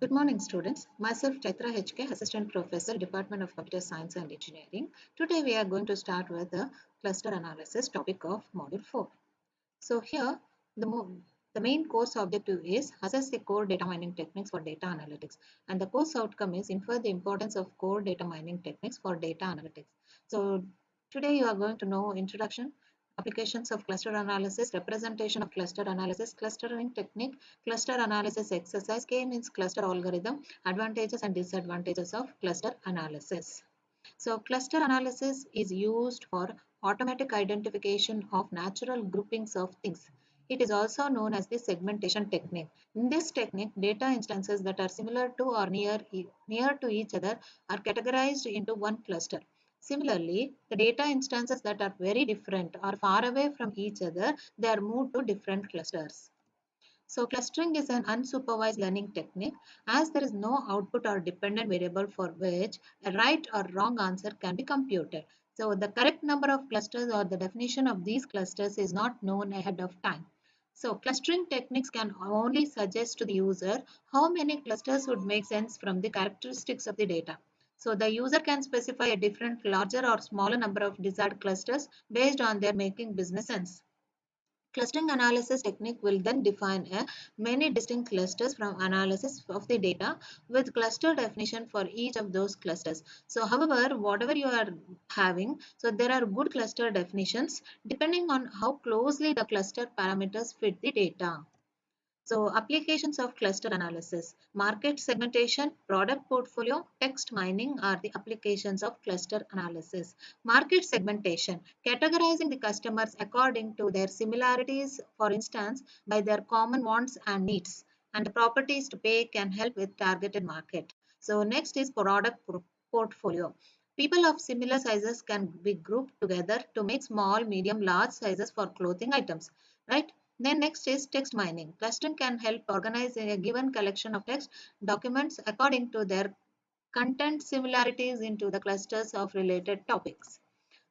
Good morning, students. Myself, Chaitra HK, Assistant Professor, Department of Computer Science and Engineering. Today, we are going to start with the cluster analysis topic of Module 4. So, here, the, the main course objective is assess the core data mining techniques for data analytics. And the course outcome is infer the importance of core data mining techniques for data analytics. So, today, you are going to know introduction, applications of cluster analysis, representation of cluster analysis, clustering technique, cluster analysis exercise, K means cluster algorithm, advantages and disadvantages of cluster analysis. So cluster analysis is used for automatic identification of natural groupings of things. It is also known as the segmentation technique. In this technique, data instances that are similar to or near to each other are categorized into one cluster. Similarly, the data instances that are very different or far away from each other, they are moved to different clusters. So clustering is an unsupervised learning technique as there is no output or dependent variable for which a right or wrong answer can be computed. So the correct number of clusters or the definition of these clusters is not known ahead of time. So clustering techniques can only suggest to the user how many clusters would make sense from the characteristics of the data. So the user can specify a different larger or smaller number of desired clusters based on their making business sense. Clustering analysis technique will then define many distinct clusters from analysis of the data with cluster definition for each of those clusters. So however, whatever you are having, so there are good cluster definitions depending on how closely the cluster parameters fit the data. So applications of cluster analysis, market segmentation, product portfolio, text mining are the applications of cluster analysis. Market segmentation, categorizing the customers according to their similarities, for instance, by their common wants and needs. And the properties to pay can help with targeted market. So next is product portfolio. People of similar sizes can be grouped together to make small, medium, large sizes for clothing items, right? Then next is text mining. Clustering can help organize a given collection of text documents according to their content similarities into the clusters of related topics.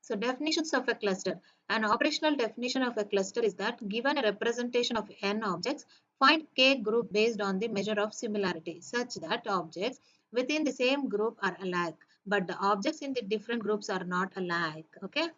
So definitions of a cluster. An operational definition of a cluster is that given a representation of n objects, find k group based on the measure of similarity such that objects within the same group are alike, but the objects in the different groups are not alike. Okay.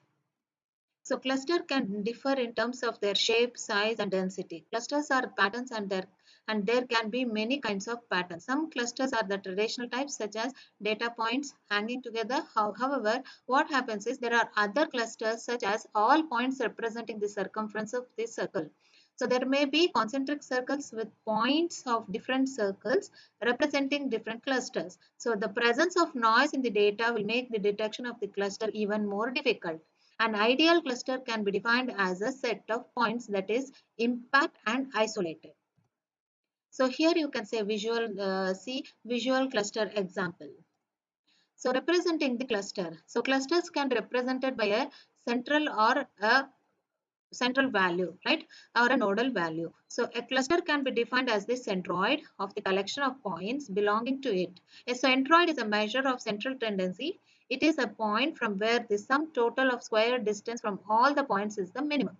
So cluster can differ in terms of their shape, size, and density. Clusters are patterns and there can be many kinds of patterns. Some clusters are the traditional types such as data points hanging together. However, what happens is there are other clusters such as all points representing the circumference of the circle. So there may be concentric circles with points of different circles representing different clusters. So the presence of noise in the data will make the detection of the cluster even more difficult. An ideal cluster can be defined as a set of points that is impact and isolated. So here you can say see visual cluster example. So representing the cluster. So clusters can be represented by a central or a central value, right? Or a nodal value. So a cluster can be defined as the centroid of the collection of points belonging to it. A centroid is a measure of central tendency. It is a point from where the sum total of square distance from all the points is the minimum.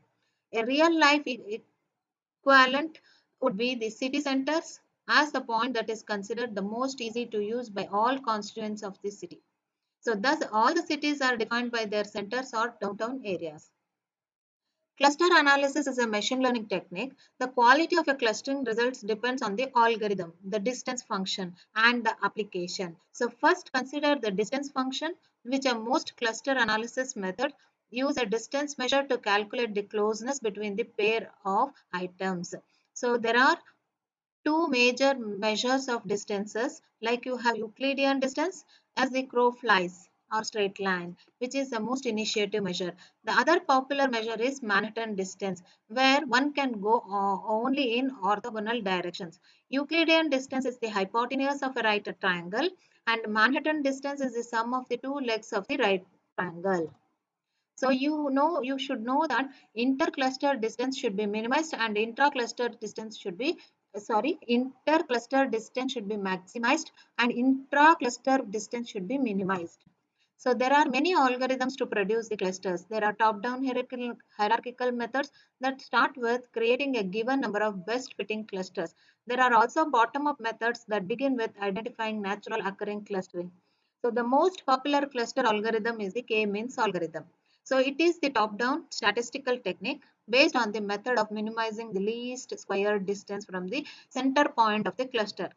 A real life equivalent would be the city centers as the point that is considered the most easy to use by all constituents of the city. So thus all the cities are defined by their centers or downtown areas. Cluster analysis is a machine learning technique. The quality of a clustering results depends on the algorithm, the distance function, and the application. So first consider the distance function, which a most cluster analysis method use a distance measure to calculate the closeness between the pair of items. So there are two major measures of distances, like you have Euclidean distance as the crow flies or straight line, which is the most initiative measure. The other popular measure is Manhattan distance, where one can go only in orthogonal directions. Euclidean distance is the hypotenuse of a right triangle, and Manhattan distance is the sum of the two legs of the right triangle. So you should know that intercluster distance should be minimized and intercluster distance should be maximized and intra-cluster distance should be minimized. So there are many algorithms to produce the clusters. There are top-down hierarchical methods that start with creating a given number of best fitting clusters. There are also bottom-up methods that begin with identifying natural occurring clustering. So the most popular cluster algorithm is the k-means algorithm. So it is the top-down statistical technique based on the method of minimizing the least square distance from the center point of the cluster,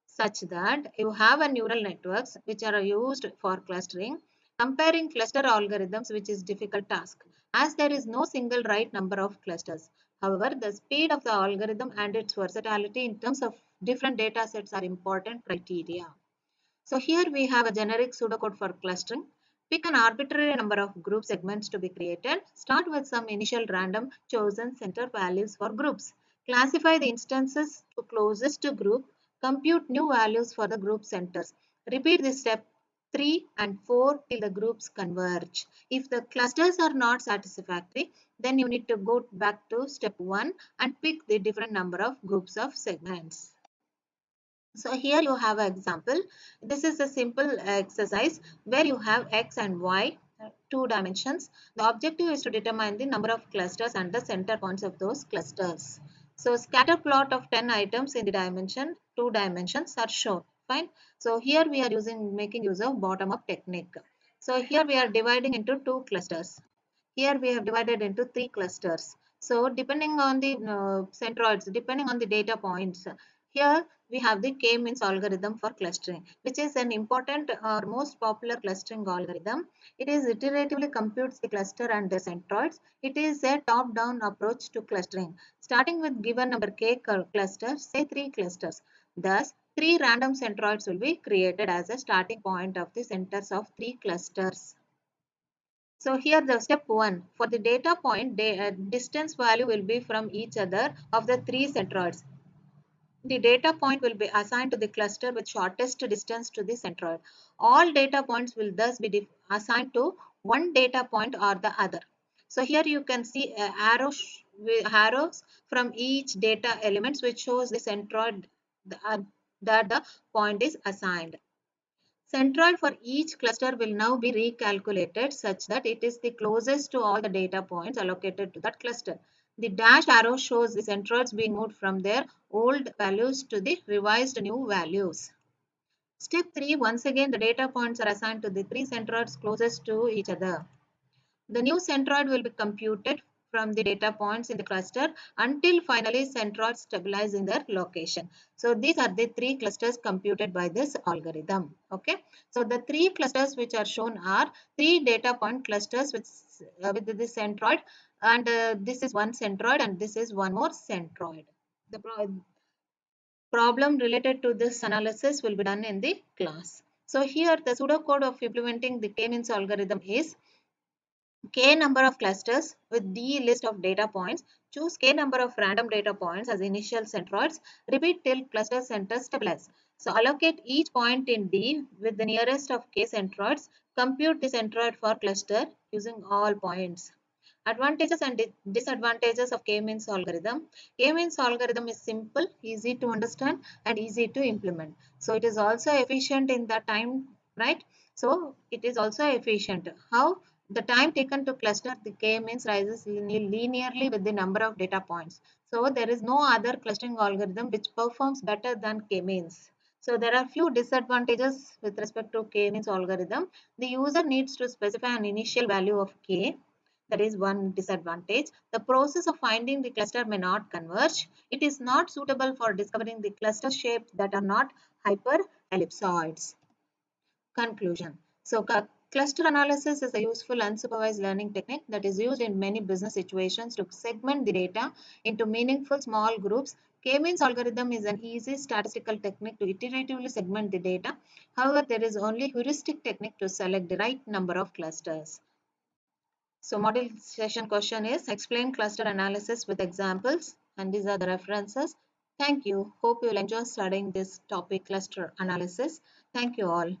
such that you have a neural networks which are used for clustering. Comparing cluster algorithms, which is difficult task, as there is no single right number of clusters. However, the speed of the algorithm and its versatility in terms of different data sets are important criteria. So here we have a generic pseudocode for clustering. Pick an arbitrary number of group segments to be created. Start with some initial random chosen center values for groups. Classify the instances to closest to group. Compute new values for the group centers. Repeat this step 3 and 4 till the groups converge. If the clusters are not satisfactory, then you need to go back to step 1 and pick the different number of groups of segments. So here you have an example. This is a simple exercise where you have x and y, two dimensions. The objective is to determine the number of clusters and the center points of those clusters. So scatter plot of 10 items in the dimension, 2 dimensions are shown. Fine. So here we are making use of bottom-up technique. So here we are dividing into 2 clusters. Here we have divided into 3 clusters. So depending on the centroids, depending on the data points, here we have the k-means algorithm for clustering, which is an important or most popular clustering algorithm. It is iteratively computes the cluster and the centroids. It is a top-down approach to clustering, starting with given number k clusters, say 3 clusters. Thus, 3 random centroids will be created as a starting point of the centers of 3 clusters. So here the step 1 for the data point distance value will be from each other of the 3 centroids. The data point will be assigned to the cluster with shortest distance to the centroid. All data points will thus be assigned to one data point or the other. So here you can see arrows from each data elements which shows the centroid that the point is assigned. Centroid for each cluster will now be recalculated such that it is the closest to all the data points allocated to that cluster. The dashed arrow shows the centroids being moved from their old values to the revised new values. Step 3, once again the data points are assigned to the 3 centroids closest to each other. The new centroid will be computed from the data points in the cluster until finally centroids stabilize in their location. So these are the 3 clusters computed by this algorithm. Okay. So the 3 clusters which are shown are 3 data point clusters with this centroid, and this is one centroid and this is one more centroid. The problem related to this analysis will be done in the class. So here the pseudocode of implementing the k-means algorithm is k number of clusters with d list of data points. Choose k number of random data points as initial centroids. Repeat till cluster centers stabilize. So allocate each point in D with the nearest of k centroids. Compute the centroid for cluster using all points. Advantages and disadvantages of k-means algorithm. K-means algorithm is simple, easy to understand and easy to implement. So it is also efficient in the time, right? So it is also efficient. How? The time taken to cluster the k-means rises linearly with the number of data points. So there is no other clustering algorithm which performs better than k-means. So there are few disadvantages with respect to k-means algorithm. The user needs to specify an initial value of k. That is one disadvantage. The process of finding the cluster may not converge. It is not suitable for discovering the cluster shapes that are not hyperellipsoids. Conclusion. So cluster analysis is a useful unsupervised learning technique that is used in many business situations to segment the data into meaningful small groups. K-means algorithm is an easy statistical technique to iteratively segment the data. However, there is only heuristic technique to select the right number of clusters. So model session question is explain cluster analysis with examples, and these are the references. Thank you. Hope you will enjoy studying this topic cluster analysis. Thank you all.